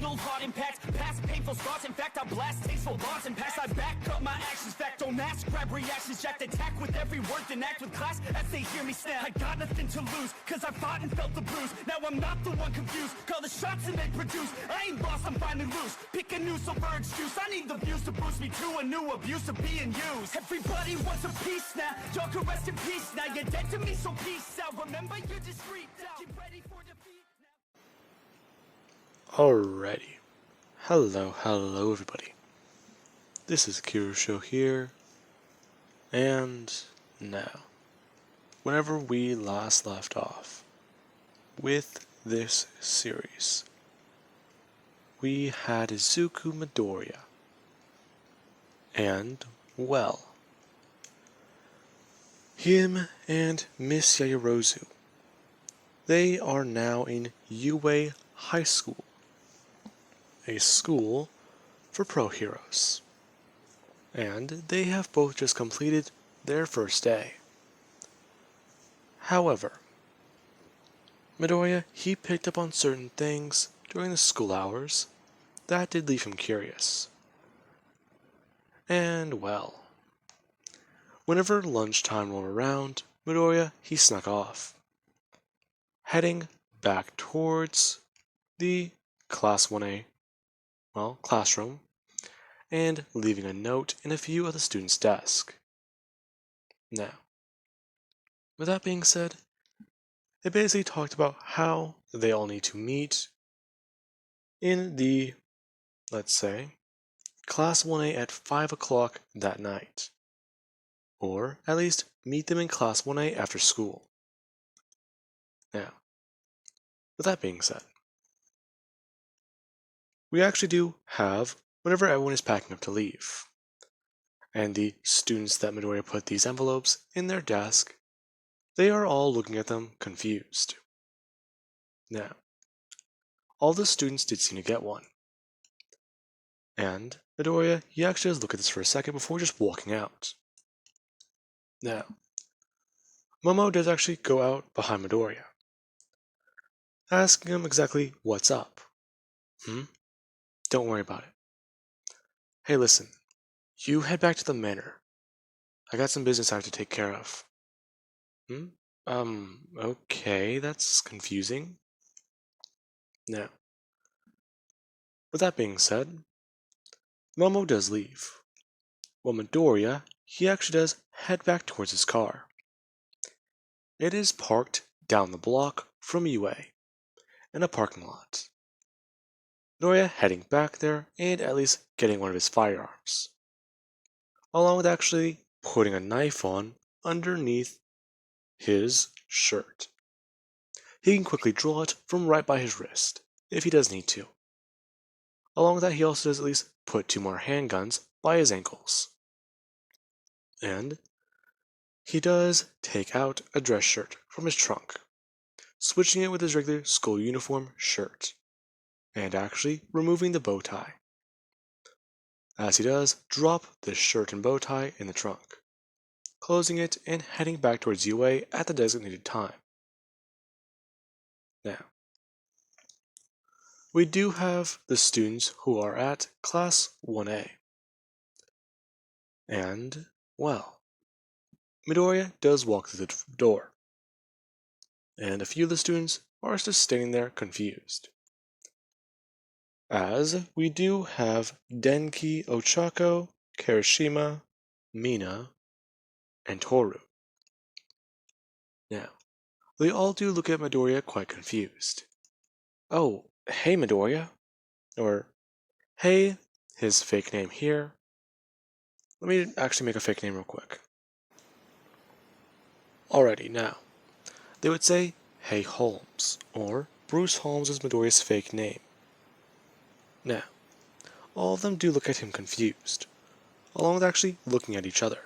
fatal heart impacts, past painful scars. In fact, I blast tasteful bars and pass. I back up my actions, fact don't ask, grab reactions, jacked attack with every word, then act with class as they hear me snap. I got nothing to lose, cause I fought and felt the bruise. Now I'm not the one confused, call the shots and they produce. I ain't lost, I'm finally loose. Pick a new silver excuse, I need the views to boost me to a new abuse of being used. Everybody wants a piece now, y'all can rest in peace now. You're dead to me, so peace out. Remember, you're discreet now. Get ready for defeat now. Alrighty. Hello everybody. This is Kirusho here, and now, whenever we last left off with this series, we had Izuku Midoriya, and, well, him and Miss Yaoyorozu, they are now in UA High School, a school for pro heroes, and they have both just completed their first day. However, Midoriya, he picked up on certain things during the school hours that did leave him curious. And well, whenever lunchtime rolled around, Midoriya, he snuck off, heading back towards the Class 1A, classroom, and leaving a note in a few of the students' desks. Now, with that being said, they basically talked about how they all need to meet in the, let's say, Class 1A at 5 o'clock that night. Or, at least, meet them in Class 1A after school. Now, with that being said, we actually do have, whenever everyone is packing up to leave, and the students that Midoriya put these envelopes in their desk, they are all looking at them confused. Now, all the students did seem to get one. And Midoriya, he actually does look at this for a second before just walking out. Now, Momo does actually go out behind Midoriya, asking him exactly what's up. Don't worry about it. Hey, listen, you head back to the manor. I got some business I have to take care of. Okay, that's confusing. Now, with that being said, Momo does leave, while Midoriya, he actually does head back towards his car. It is parked down the block from UA, in a parking lot. Midoriya heading back there and at least getting one of his firearms, along with actually putting a knife on underneath his shirt. He can quickly draw it from right by his wrist, if he does need to. Along with that, he also does at least put 2 more handguns by his ankles. And he does take out a dress shirt from his trunk, switching it with his regular school uniform shirt, and actually removing the bow tie. As he does, drop this shirt and bow tie in the trunk, closing it and heading back towards UA at the designated time. Now, we do have the students who are at Class 1A. And, well, Midoriya does walk through the door, and a few of the students are just standing there confused. As we do have Denki, Ochako, Kirishima, Mina, and Toru. Now, they all do look at Midoriya quite confused. Oh, hey Midoriya. Or, hey, his fake name here. Let me actually make a fake name real quick. Alrighty, now, they would say, hey Holmes, or Bruce Holmes is Midoriya's fake name. Now, all of them do look at him confused, along with actually looking at each other.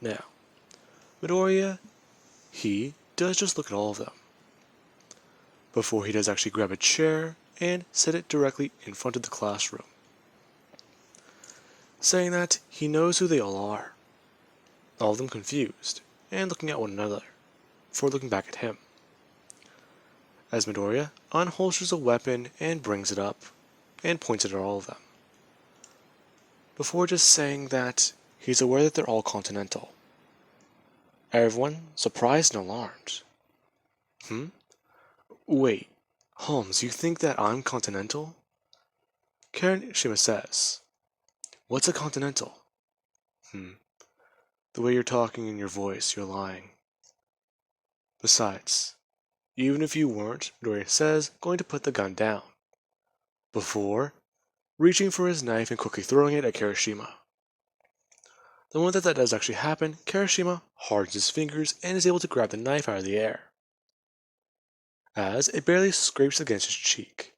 Now, Midoriya, he does just look at all of them, before he does actually grab a chair and set it directly in front of the classroom, saying that he knows who they all are, all of them confused, and looking at one another, before looking back at him. as Midoriya unholsters a weapon and brings it up, and points it at all of them, before just saying that he's aware that they're all Continental. Everyone surprised and alarmed. Wait, Holmes, you think that I'm Continental? Kirishima says, "What's a Continental?" The way you're talking and your voice, you're lying. Besides, even if you weren't, Midoriya says, going to put the gun down, before reaching for his knife and quickly throwing it at Kirishima. The moment that does actually happen, Kirishima hardens his fingers and is able to grab the knife out of the air, as it barely scrapes against his cheek.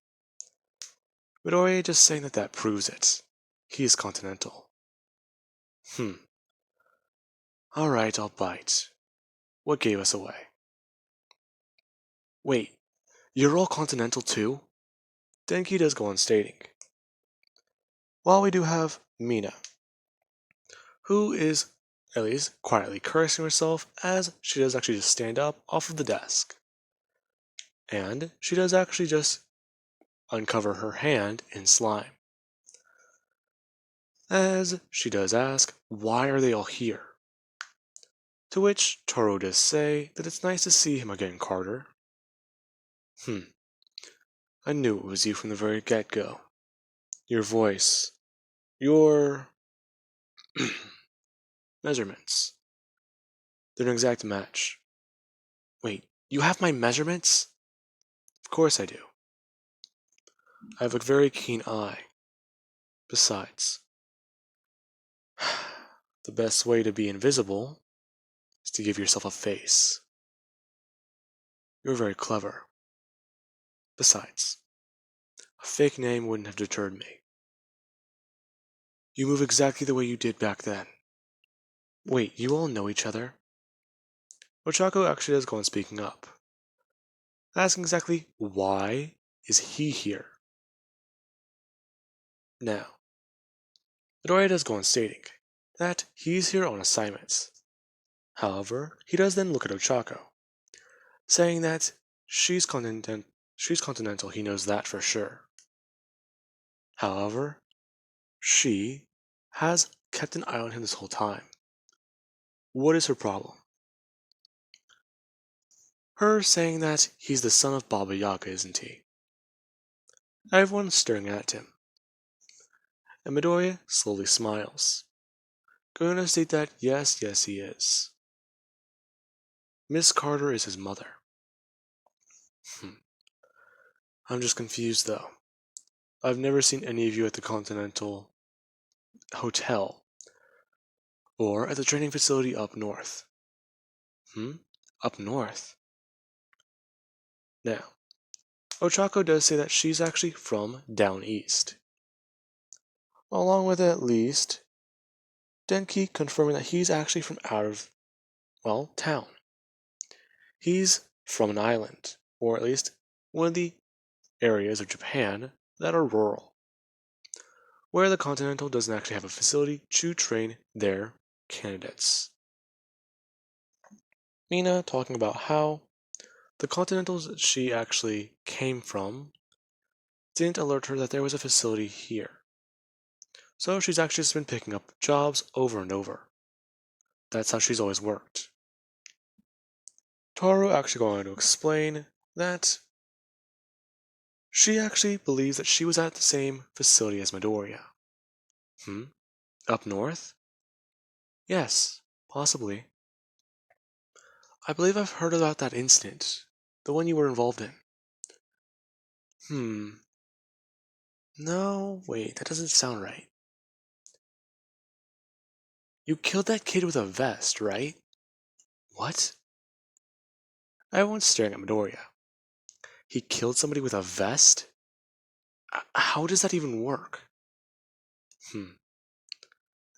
Midoriya just saying that proves it. He is Continental. Alright, I'll bite. What gave us away? Wait, you're all Continental too? Denki does go on stating. While we do have Mina, who is at least quietly cursing herself as she does actually just stand up off of the desk. And she does actually just uncover her hand in slime. As she does ask, why are they all here? To which Toro does say that it's nice to see him again, Carter. I knew it was you from the very get-go. Your voice, your measurements, they're an exact match. Wait, you have my measurements? Of course I do. I have a very keen eye. Besides, the best way to be invisible is to give yourself a face. You're very clever. Besides, a fake name wouldn't have deterred me. You move exactly the way you did back then. Wait, you all know each other? Ochako actually does go on speaking up, asking exactly why is he here? Now, Midoriya does go on stating that he's here on assignments. However, he does then look at Ochako, saying that she's Continental, he knows that for sure. However, she has kept an eye on him this whole time. What is her problem? Her saying that he's the son of Baba Yaga, isn't he? Everyone's staring at him, and Midoriya slowly smiles, going to state that yes, he is. Miss Carter is his mother. I'm just confused though. I've never seen any of you at the Continental Hotel or at the training facility up north. Up north? Now, Ochako does say that she's actually from down east. Along with at least Denki confirming that he's actually from out of, town. He's from an island, or at least one of the areas of Japan that are rural, where the Continental doesn't actually have a facility to train their candidates. Mina talking about how the Continentals that she actually came from didn't alert her that there was a facility here. So she's actually just been picking up jobs over and over. That's how she's always worked. Toru actually going to explain that she actually believes that she was at the same facility as Midoriya. Up north? Yes, possibly. I believe I've heard about that incident, the one you were involved in. No, wait, that doesn't sound right. You killed that kid with a vest, right? What? Everyone's staring at Midoriya. He killed somebody with a vest? How does that even work?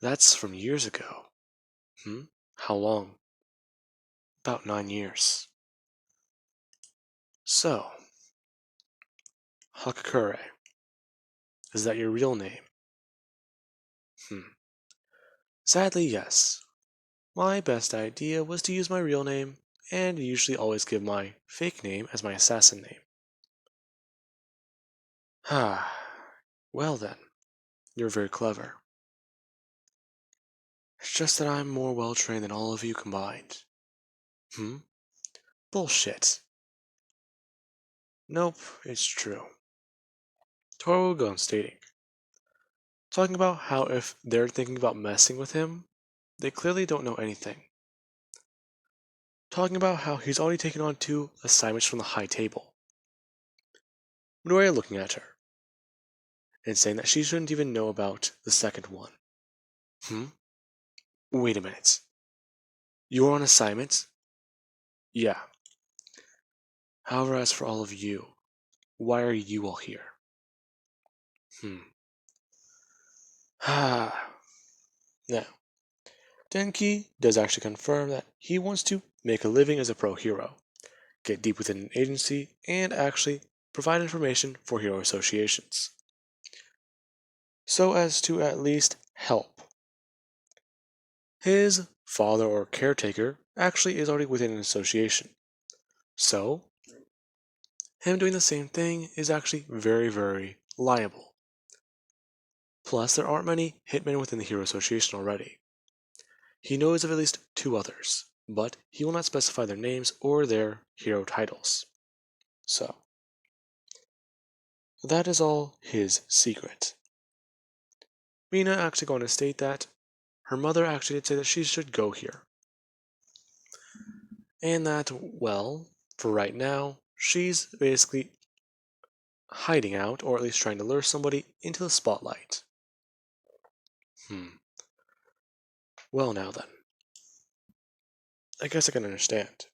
That's from years ago. How long? About 9 years. So, Hakakure, is that your real name? Sadly, yes. My best idea was to use my real name, and usually always give my fake name as my assassin name. Well then, you're very clever. It's just that I'm more well trained than all of you combined. Hmm? Bullshit. Nope, it's true. Toru will go on stating, talking about how if they're thinking about messing with him, they clearly don't know anything. Talking about how he's already taken on 2 assignments from the high table. Midoriya looking at her, and saying that she shouldn't even know about the second one. Hmm? Wait a minute. You're on assignment? Yeah. However, as for all of you, why are you all here? Hmm. Now, Denki does actually confirm that he wants to make a living as a pro hero, get deep within an agency, and actually provide information for hero associations, so as to at least help. His father or caretaker actually is already within an association, so him doing the same thing is actually very, very liable. Plus, there aren't many hitmen within the hero association already. He knows of at least 2 others, but he will not specify their names or their hero titles. So, that is all his secret. Mina actually going to state that her mother actually did say that she should go here. And that, well, for right now, she's basically hiding out, or at least trying to lure somebody into the spotlight. Well, now then. I guess I can understand.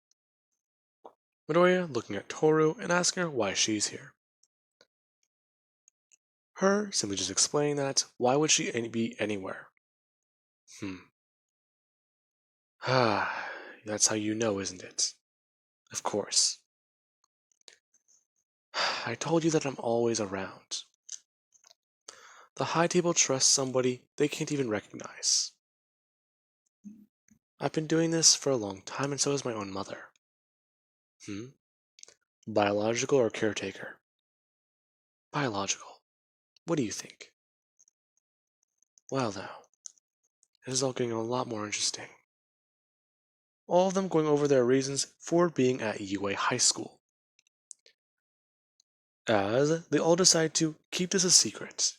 Midoriya looking at Toru and asking her why she's here. Her simply just explaining that why would she be anywhere? That's how you know, isn't it? Of course. I told you that I'm always around. The high table trusts somebody they can't even recognize. I've been doing this for a long time, and so has my own mother. Biological or caretaker? Biological. What do you think? Well, now, this is all getting a lot more interesting. All of them going over their reasons for being at UA High School, as they all decide to keep this a secret.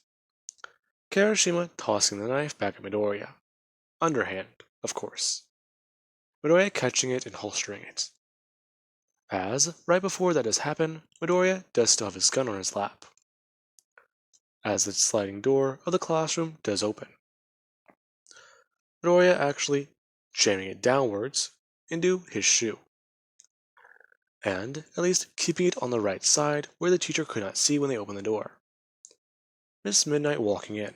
Kirishima tossing the knife back at Midoriya. Underhand, of course. Midoriya catching it and holstering it. As, right before that does happen, Midoriya does still have his gun on his lap. As the sliding door of the classroom does open. Midoriya actually jamming it downwards into his shoe. And at least keeping it on the right side where the teacher could not see when they opened the door. Miss Midnight walking in.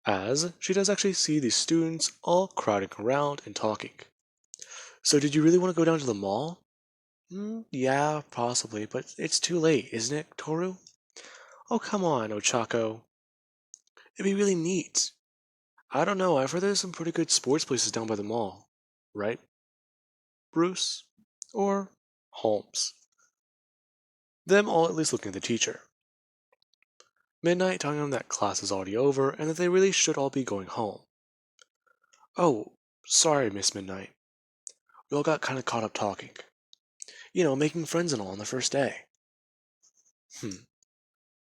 As she does actually see the students all crowding around and talking. So did you really want to go down to the mall? Yeah, possibly, but it's too late, isn't it, Toru? Oh, come on, Ochako. It'd be really neat. I don't know, I've heard there's some pretty good sports places down by the mall. Right? Bruce? Or Holmes? Them all at least looking at the teacher. Midnight telling them that class is already over and that they really should all be going home. Oh, sorry, Miss Midnight. We all got kind of caught up talking. You know, making friends and all on the first day.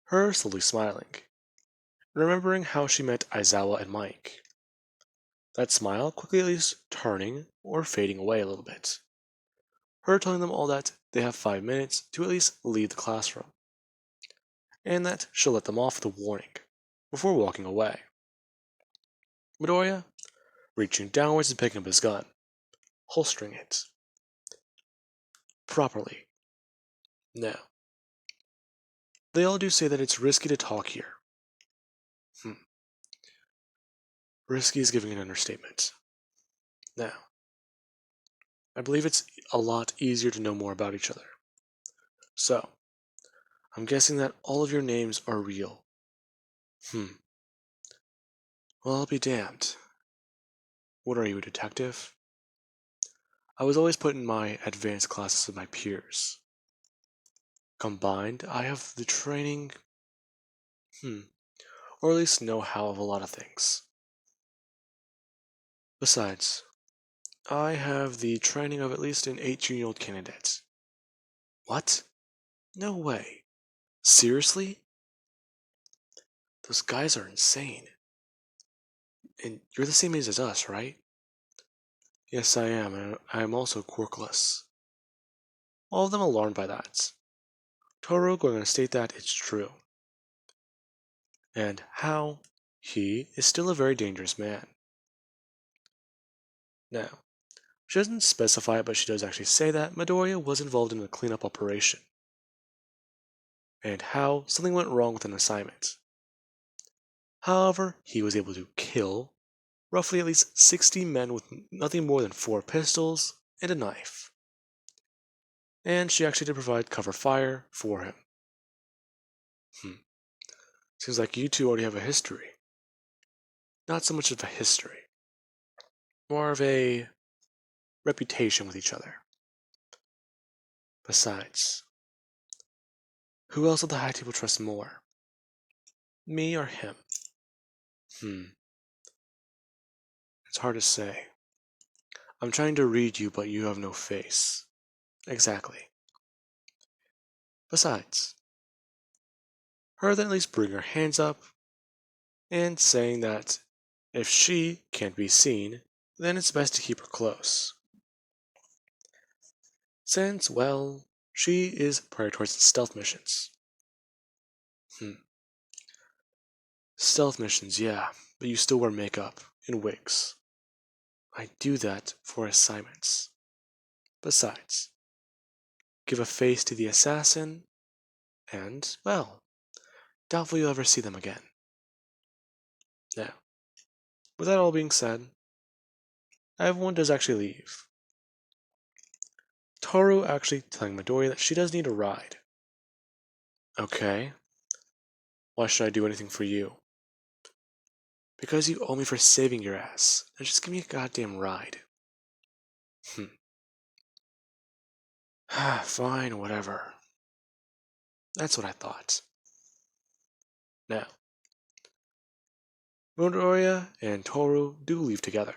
Her slowly smiling, remembering how she met Aizawa and Mike. That smile quickly at least turning or fading away a little bit. Her telling them all that they have 5 minutes to at least leave the classroom. And that she'll let them off with a warning before walking away. Midoriya reaching downwards and picking up his gun, holstering it properly. Now, they all do say that it's risky to talk here. Risky is giving an understatement. Now, I believe it's a lot easier to know more about each other. So, I'm guessing that all of your names are real. Well, I'll be damned. What are you, a detective? I was always put in my advanced classes with my peers. Combined, I have the training, or at least know-how of a lot of things. Besides, I have the training of at least an 18-year-old candidate. What? No way. Seriously? Those guys are insane. And you're the same age as us, right? Yes, I am, and I am also quirkless. All of them alarmed by that. Toru going to state that it's true. And how he is still a very dangerous man. Now, she doesn't specify it, but she does actually say that Midoriya was involved in a cleanup operation. And how something went wrong with an assignment. However, he was able to kill roughly at least 60 men with nothing more than 4 pistols and a knife. And she actually did provide cover fire for him. Seems like you two already have a history. Not so much of a history, more of a reputation with each other. Besides, who else will the High Table trust more? Me or him? It's hard to say. I'm trying to read you, but you have no face. Exactly. Besides, her then at least bring her hands up and saying that if she can't be seen, then it's best to keep her close. Since, well, she is prioritizing stealth missions. Stealth missions, yeah, but you still wear makeup and wigs. I do that for assignments. Besides, give a face to the assassin, and, well, doubtful you'll ever see them again. Now, with that all being said, everyone does actually leave. Toru actually telling Midoriya that she does need a ride. Okay. Why should I do anything for you? Because you owe me for saving your ass. Now just give me a goddamn ride. Fine, whatever. That's what I thought. Now, Midoriya and Toru do leave together.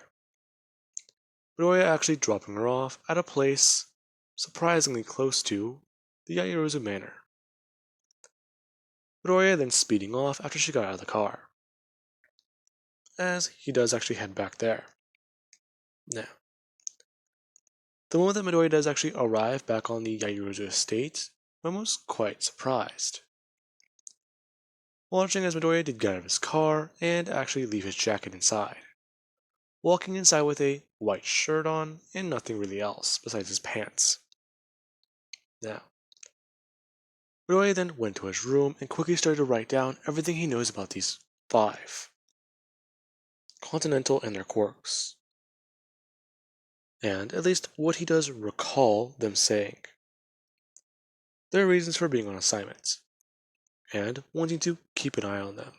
Midoriya actually dropping her off at a place surprisingly close to the Yaoyorozu manor. Midoriya then speeding off after she got out of the car, as he does actually head back there. Now, the moment that Midoriya does actually arrive back on the Yaoyorozu estate, Momo's quite surprised. Watching as Midoriya did get out of his car and actually leave his jacket inside, walking inside with a white shirt on and nothing really else besides his pants. Now, Midoriya then went to his room and quickly started to write down everything he knows about these 5. Continental and their quirks. And at least what he does recall them saying. Their reasons for being on assignment, and wanting to keep an eye on them.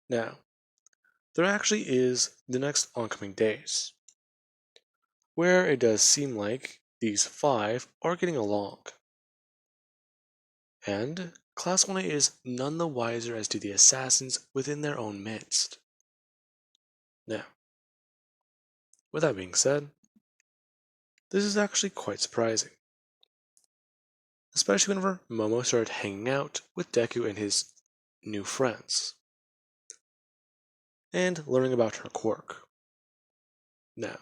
Now, there actually is the next oncoming days, where it does seem like these 5 are getting along. And Class 1A is none the wiser as to the assassins within their own midst. Now, with that being said, this is actually quite surprising. Especially whenever Momo started hanging out with Deku and his new friends, and learning about her quirk. Now,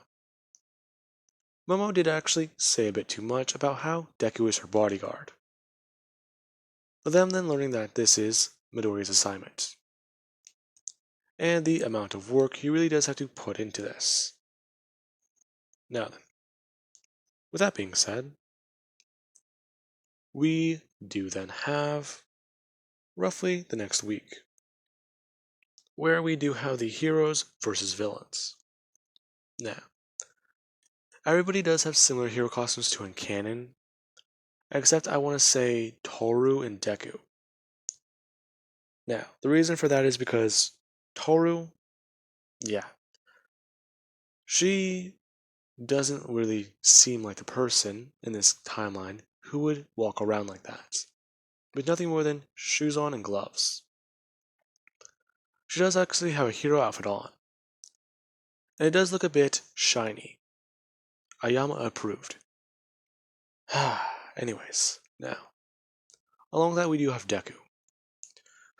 Momo did actually say a bit too much about how Deku is her bodyguard, with them then learning that this is Midoriya's assignment, and the amount of work he really does have to put into this. Now then, with that being said, we do then have roughly the next week, where we do have the heroes versus villains. Now, everybody does have similar hero costumes to in canon, except I want to say Toru and Deku. Now, the reason for that is because Toru, yeah, she doesn't really seem like the person in this timeline who would walk around like that, with nothing more than shoes on and gloves. She does actually have a hero outfit on, and it does look a bit shiny. Ayama approved. Anyways, now, along with that we do have Deku,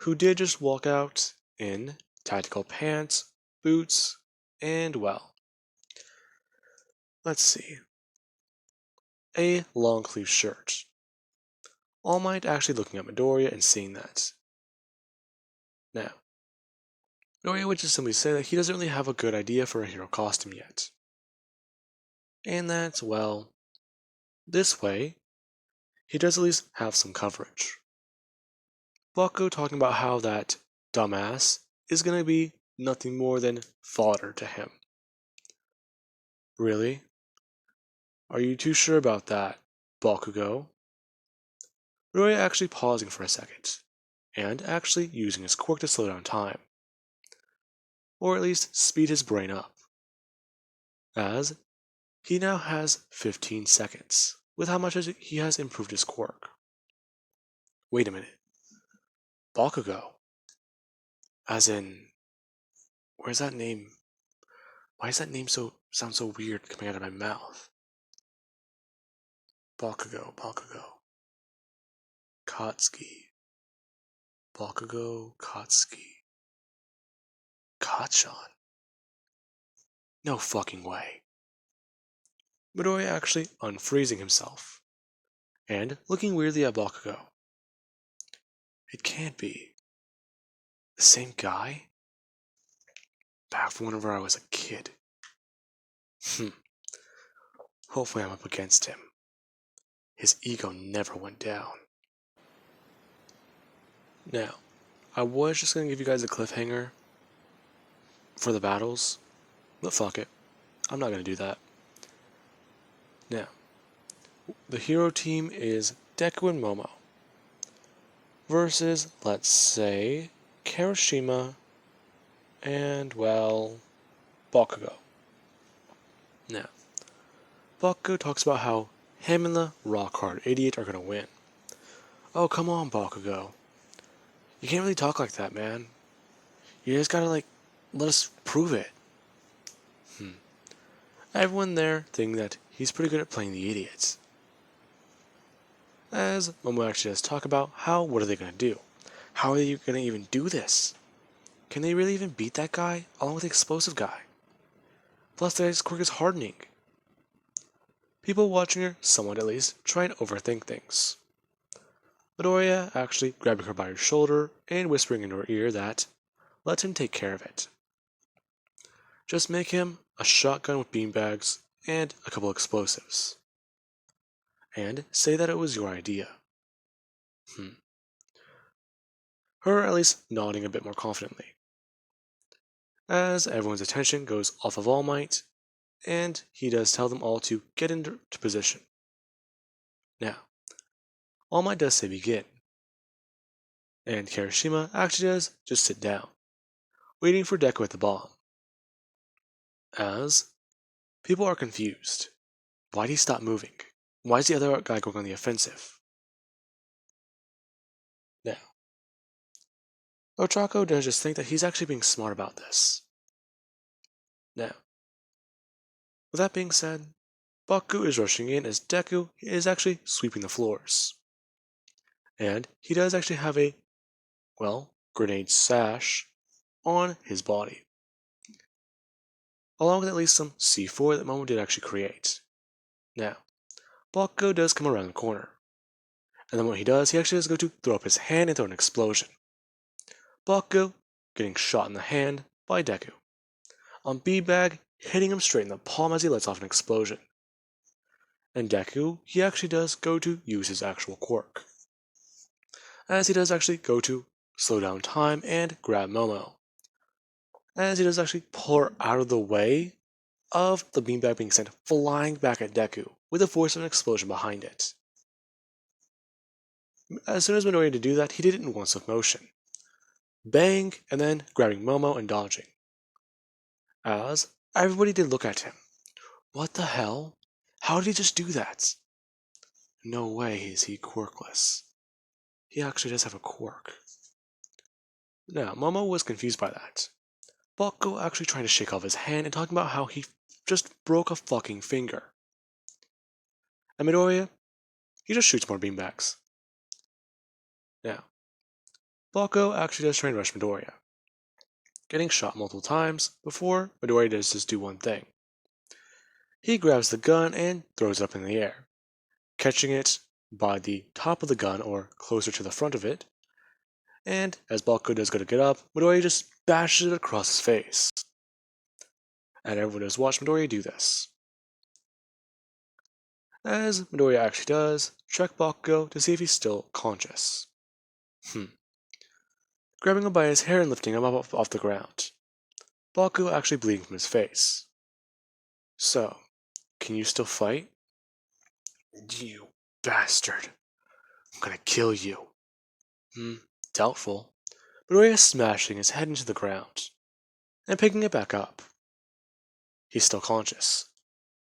who did just walk out in tactical pants, boots, and well, let's see, a long sleeve shirt. All Might actually looking at Midoriya and seeing that. Now, Midoriya would just simply say that he doesn't really have a good idea for a hero costume yet. And that, well, this way, he does at least have some coverage. Bakugo talking about how that dumbass is going to be nothing more than fodder to him. Really? Are you too sure about that, Bakugo? Midoriya actually pausing for a second, and actually using his quirk to slow down time. Or at least speed his brain up. As he now has 15 seconds, with how much he has improved his quirk. Wait a minute. Bakugo. As in, where's that name? Why does that name sound so weird coming out of my mouth? Bakugo. Katsuki. Bakugo, Katsuki. Kachan. No fucking way. Midoriya actually unfreezing himself, and looking weirdly at Bakugo. It can't be. The same guy? Back from whenever I was a kid. Hopefully I'm up against him. His ego never went down. Now, I was just going to give you guys a cliffhanger for the battles, but fuck it. I'm not going to do that. Now, the hero team is Deku and Momo versus, let's say, Kirishima and, well, Bakugo. Now, Bakugo talks about how him and the rock-hard idiot are going to win. Oh, come on, Bakugo. You can't really talk like that, man. You just gotta, let us prove it. Everyone there thinking that he's pretty good at playing the idiots. As Momo actually does talk about what are they gonna do? How are they gonna even do this? Can they really even beat that guy along with the explosive guy? Plus the guy's quirk is hardening. People watching her, somewhat at least, try and overthink things. Midoriya actually grabbing her by her shoulder and whispering in her ear that, let him take care of it. Just make him a shotgun with beanbags and a couple explosives. And say that it was your idea. Her at least nodding a bit more confidently. As everyone's attention goes off of All Might, and he does tell them all to get into position. Now, All Might does say begin, and Kirishima actually does just sit down, waiting for Deku at the bottom. As people are confused. Why did he stop moving? Why is the other guy going on the offensive? Now, Ochako does just think that he's actually being smart about this. Now, with that being said, Bakugo is rushing in as Deku is actually sweeping the floors. And he does actually have a, grenade sash on his body. Along with at least some C4 that Momo did actually create. Now, Bakugo does come around the corner. And then what he does, he actually does go to throw up his hand and throw an explosion. Bakugo getting shot in the hand by Deku. On B-Bag, hitting him straight in the palm as he lets off an explosion. And Deku, he actually does go to use his actual quirk. As he does actually go to slow down time and grab Momo. As he does actually pull her out of the way of the beanbag being sent flying back at Deku with the force of an explosion behind it. As soon as Midoriya to do that, he did it in one swift motion. Bang, and then grabbing Momo and dodging. As everybody did look at him. What the hell? How did he just do that? No way is he quirkless. He actually does have a quirk. Now, Momo was confused by that. Bakugo actually trying to shake off his hand and talking about how he just broke a fucking finger. And Midoriya, he just shoots more beanbags. Now, Bakugo actually does try and rush Midoriya, getting shot multiple times before Midoriya does just do one thing. He grabs the gun and throws it up in the air, catching it by the top of the gun or closer to the front of it, and as Bakugo does go to get up, Midoriya just bashes it across his face. And everyone does watch Midoriya do this. As Midoriya actually does, check Bakugo to see if he's still conscious. Grabbing him by his hair and lifting him up off the ground. Bakugo actually bleeding from his face. So, can you still fight? You bastard. I'm gonna kill you. Doubtful. Midoriya is smashing his head into the ground and picking it back up. He's still conscious.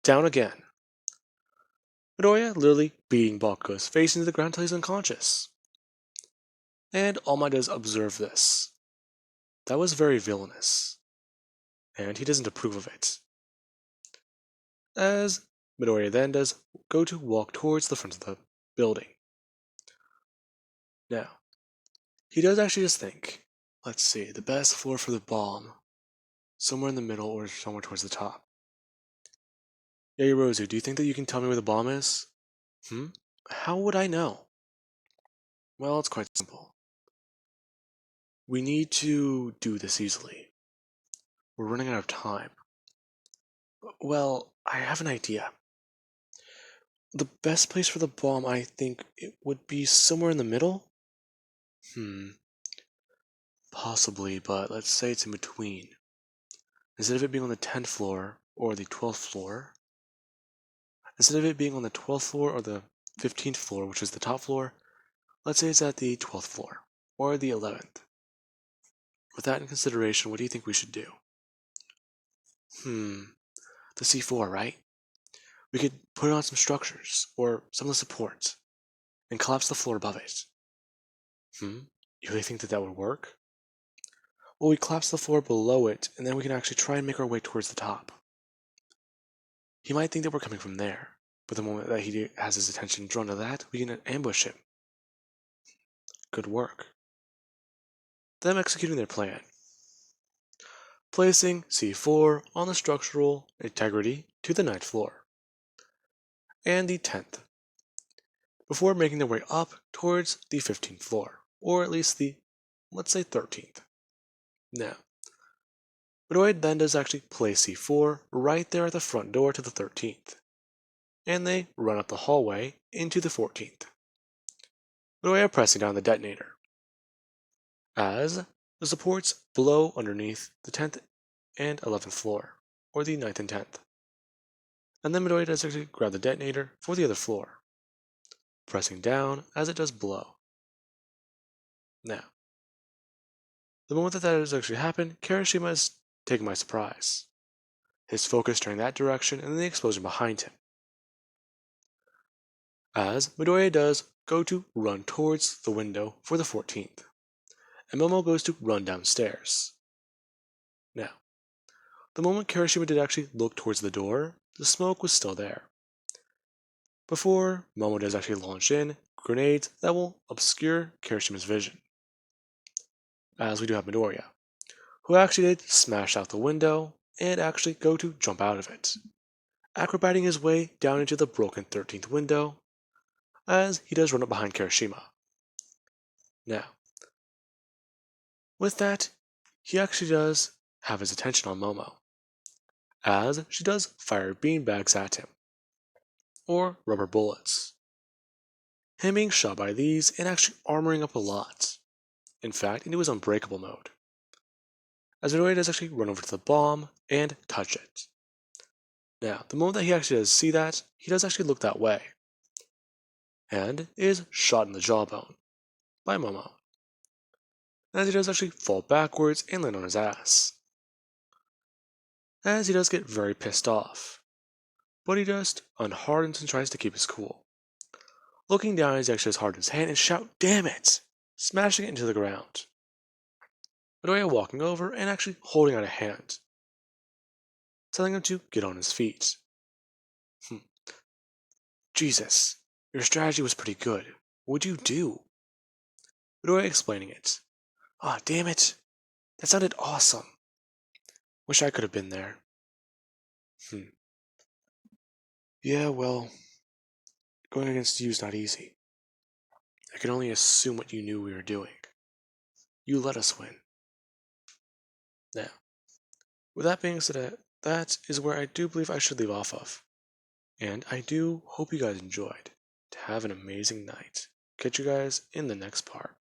Down again. Midoriya literally beating Bakugo's face into the ground until he's unconscious. And All Might does observe this. That was very villainous. And he doesn't approve of it. As Midoriya then does go to walk towards the front of the building. Now, he does actually just think, let's see, the best floor for the bomb. Somewhere in the middle or somewhere towards the top. Yaoyorozu, do you think that you can tell me where the bomb is? How would I know? Well, it's quite simple. We need to do this easily. We're running out of time. Well, I have an idea. The best place for the bomb, I think it would be somewhere in the middle? Possibly, but let's say it's in between. Instead of it being on the 10th floor or the 12th floor, instead of it being on the 12th floor or the 15th floor, which is the top floor, let's say it's at the 12th floor or the 11th. With that in consideration, what do you think we should do? The C4, right? We could put it on some structures or some of the supports and collapse the floor above it. You really think that that would work? Well, we collapse the floor below it, and then we can actually try and make our way towards the top. He might think that we're coming from there, but the moment that he has his attention drawn to that, we can ambush him. Good work. Them executing their plan. Placing C4 on the structural integrity to the 9th floor. And the 10th. Before making their way up towards the 15th floor, or at least the, let's say, 13th. Now, Midoriya then does actually place C4 right there at the front door to the 13th, and they run up the hallway into the 14th. Midoriya pressing down the detonator, as the supports blow underneath the 10th and 11th floor, or the 9th and 10th. And then Midoriya does actually grab the detonator for the other floor, pressing down as it does blow. Now, the moment that has actually happened, Kirishima is taken by surprise. His focus turning that direction and then the explosion behind him. As Midoriya does go to run towards the window for the 14th, and Momo goes to run downstairs. Now, the moment Kirishima did actually look towards the door, the smoke was still there. Before Momo does actually launch in grenades that will obscure Kirishima's vision. As we do have Midoriya, who actually did smash out the window and actually go to jump out of it, acrobating his way down into the broken 13th window, as he does run up behind Kirishima. Now, with that, he actually does have his attention on Momo, as she does fire beanbags at him, or rubber bullets. Him being shot by these and actually armoring up a lot, in fact, into his unbreakable mode. As Midoriya does actually run over to the bomb and touch it. Now, the moment that he actually does see that, he does actually look that way, and is shot in the jawbone by Momo, as he does actually fall backwards and land on his ass. As he does get very pissed off, but he just unhardens and tries to keep his cool. looking down as he actually hard his hand and shout, "Damn it!" smashing it into the ground. Midoriya walking over and actually holding out a hand, telling him to get on his feet. Jesus, your strategy was pretty good. What'd you do? Midoriya explaining it. Ah, damn it. That sounded awesome. Wish I could have been there. Yeah, well, going against you is not easy. I can only assume what you knew we were doing. You let us win. Now, with that being said, that is where I do believe I should leave off of. And I do hope you guys enjoyed. Have an amazing night. Catch you guys in the next part.